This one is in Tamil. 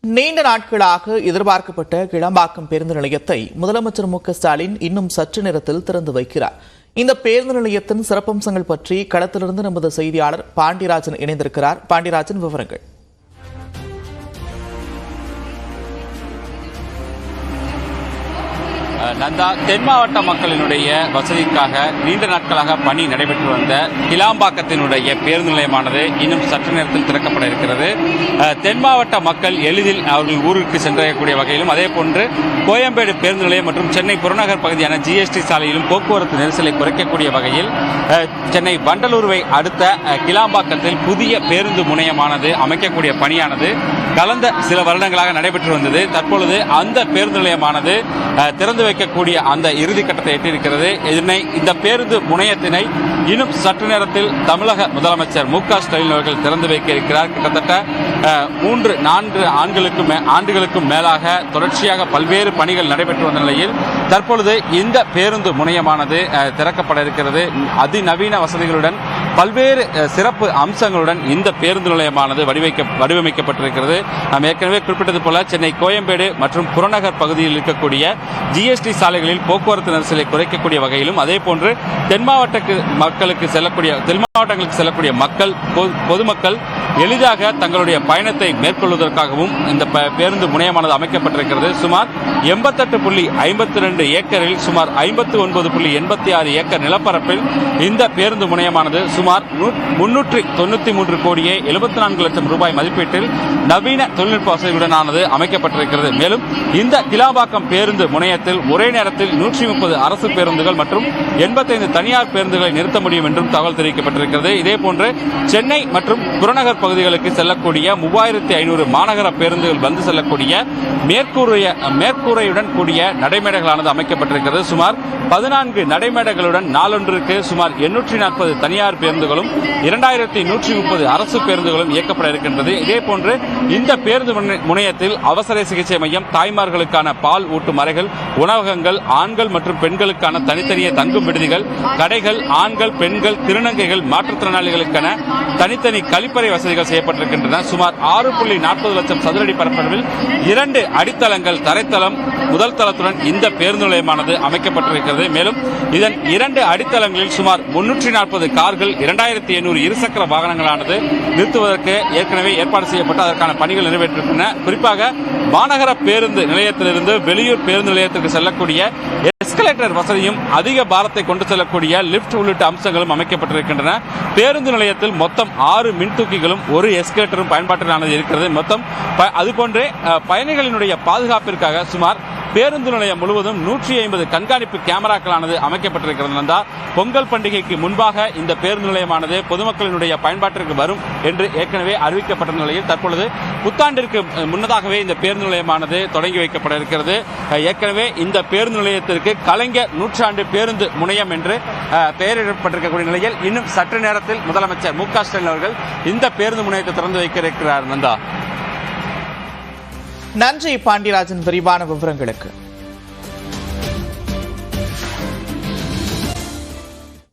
நீண்ட நாட்களாக எதிர்பார்க்கப்பட்ட கிளம்பாக்கம் பேருந்து நிலையத்தை முதலமைச்சர் மு.க.ஸ்டாலின் இன்னும் சற்று நேரத்தில் திறந்து வைக்கிறார். இந்த பேருந்து நிலையத்தின் சிறப்பம்சங்கள் பற்றி களத்திலிருந்து நமது செய்தியாளர் பாண்டியராஜன் இணைந்திருக்கிறார். பாண்டியராஜன், விவரங்கள். நந்தா, தென் மாவட்ட மக்களினுடைய வசதிக்காக நீண்ட நாட்களாக பணி நடைபெற்று வந்த கிளாம்பாக்கத்தினுடைய பேருந்து நிலையமானது இன்னும் சற்று நேரத்தில் திறக்கப்பட இருக்கிறது. தென் மாவட்ட மக்கள் எளிதில் அவர்கள் ஊருக்கு சென்றடையக்கூடிய வகையிலும், அதே போன்று கோயம்பேடு பேருந்து நிலையம் மற்றும் சென்னை புறநகர் பகுதியான ஜிஎஸ்டி சாலையிலும் போக்குவரத்து நெரிசலை குறைக்கக்கூடிய வகையில் சென்னை வண்டலூர்வை அடுத்த கிளாம்பாக்கத்தில் புதிய பேருந்து முனையமானது அமைக்கக்கூடிய பணியானது கடந்த சில வருடங்களாக நடைபெற்று வந்தது. தற்பொழுது அந்த பேருந்து நிலையமானது திறந்து வைக்கக்கூடிய அந்த இறுதி கட்டத்தை எட்டியிருக்கிறது. இந்த பேருந்து முனையத்தினை இன்னும் சற்று நேரத்தில் தமிழக முதலமைச்சர் மு.க.ஸ்டாலின் அவர்கள் திறந்து வைக்க இருக்கிறார். கிட்டத்தட்ட 3-4 ஆண்டுகளுக்கும் மேலாக தொடர்ச்சியாக பல்வேறு பணிகள் நடைபெற்று வந்த நிலையில் தற்பொழுது இந்த பேருந்து முனையமானது திறக்கப்பட இருக்கிறது. அதிநவீன வசதிகளுடன் பல்வேறு சிறப்பு அம்சங்களுடன் இந்த பேருந்து நிலையமானது வடிவமைக்கப்பட்டிருக்கிறது. நாம் ஏற்கனவே குறிப்பிட்டது போல சென்னை கோயம்பேடு மற்றும் புறநகர் பகுதியில் இருக்கக்கூடிய ஜிஎஸ்டி சாலைகளில் போக்குவரத்து நெரிசலை குறைக்கக்கூடிய வகையிலும், அதே போன்று தென் மாவட்டங்களுக்கு செல்லக்கூடிய பொதுமக்கள் எளிதாக தங்களுடைய பயணத்தை மேற்கொள்வதற்காகவும் இந்த பேருந்து முனையமானது அமைக்கப்பட்டிருக்கிறது. சுமார் 88.52 ஏக்கரில் சுமார் 59.86 ஏக்கர் நிலப்பரப்பில் இந்த பேருந்து முனையமானது சுமார் 393 கோடியே 74 லட்சம் ரூபாய் மதிப்பீட்டில் நவீன தொழில்நுட்ப வசதியுடனானது அமைக்கப்பட்டிருக்கிறது. மேலும் இந்த கிளாம்பாக்கம் பேருந்து முனையத்தில் ஒரே நேரத்தில் 130 அரசு பேருந்துகள் மற்றும் 85 தனியார் பேருந்துகளை நிறுத்த முடியும் என்றும் தகவல் தெரிவிக்கப்பட்டிருக்கிறது. இதேபோன்று சென்னை மற்றும் புறநகர் பகுதிகளுக்கு செல்லக்கூடிய 3500 மாநகர பேருந்துகள் வந்து செல்லக்கூடிய மேற்கூரையுடன் கூடிய நடைமேடைகளானது அமைக்கப்பட்டிருக்கிறது. சுமார் 14 நடைமேடைகளுடன் நாளொன்றுக்கு சுமார் 840 தனியார் பேருந்துகளும் 2130 அரசு பேருந்துகளும் இயக்கப்பட இருக்கின்றது. இதேபோன்று இந்த பேருந்து முனையத்தில் அவசர சிகிச்சை மையம், தாய்மார்களுக்கான பால் ஊட்டும் அறைகள், உணவகங்கள், ஆண்கள் மற்றும் பெண்களுக்கான தனித்தனியே தங்கும் விடுதிகள், கடைகள், ஆண்கள், பெண்கள், திருநங்கைகள், மாற்றுத்திறனாளிகளுக்கான தனித்தனி கழிப்பறை வசதிகள் செய்யப்பட்டிருக்கின்றன. சுமார் 6.40 லட்சம் சதுரடி பரப்பளவில் 2 அடித்தளங்கள், தரைத்தளம், முதல் தளத்துடன் இந்த பேருந்து நிலையமானது அமைக்கப்பட்டிருக்கிறது. மேலும் இதன் 2 அடித்தளங்களில் சுமார் 340 கார்கள், 2800 இருசக்கர வாகனங்களானது நிறுத்துவதற்கு ஏற்கனவே ஏற்பாடு செய்யப்பட்டு அதற்கான பணிகள் நிறைவேற்றிருக்கின்றன. குறிப்பாக மாநகர பேருந்து நிலையத்திலிருந்து வெளியூர் பேருந்து நிலையத்திற்கு செல்லக்கூடிய எஸ்கலேட்டர் வசதியும், அதிக பாரத்தை கொண்டு செல்லக்கூடிய லிப்ட் உள்ளிட்ட அம்சங்களும் அமைக்கப்பட்டிருக்கின்றன. பேருந்து நிலையத்தில் மொத்தம் 6 மின்தூக்கிகளும் 1 எஸ்கலேட்டரும் பயன்பாட்டிலானது இருக்கிறது. மொத்தம் அதுபோன்றே பயணிகளினுடைய பாதுகாப்பிற்காக சுமார் பேருந்து நிலையம் முழுவதும் 150 கண்காணிப்பு கேமராக்களானது அமைக்கப்பட்டிருக்கிறது. பொங்கல் பண்டிகைக்கு முன்பாக இந்த பேருந்து நிலையமானது பொதுமக்களினுடைய பயன்பாட்டிற்கு வரும் என்று ஏற்கனவே அறிவிக்கப்பட்ட நிலையில் தற்பொழுது புத்தாண்டிற்கு முன்னதாகவே இந்த பேருந்து நிலையமானது தொடங்கி வைக்கப்பட இருக்கிறது. ஏற்கனவே இந்த பேருந்து நிலையத்திற்கு கலைஞர் நூற்றாண்டு பேருந்து முனையம் என்று பெயரிடப்பட்டிருக்கக்கூடிய நிலையில் இன்னும் சற்று நேரத்தில் முதலமைச்சர் மு.க.ஸ்டாலின் அவர்கள் இந்த பேருந்து முனையத்தை திறந்து வைக்க இருக்கிறார். நந்தா, நன்றி பாண்டியராஜன், விரிவான விவரங்களுக்கு.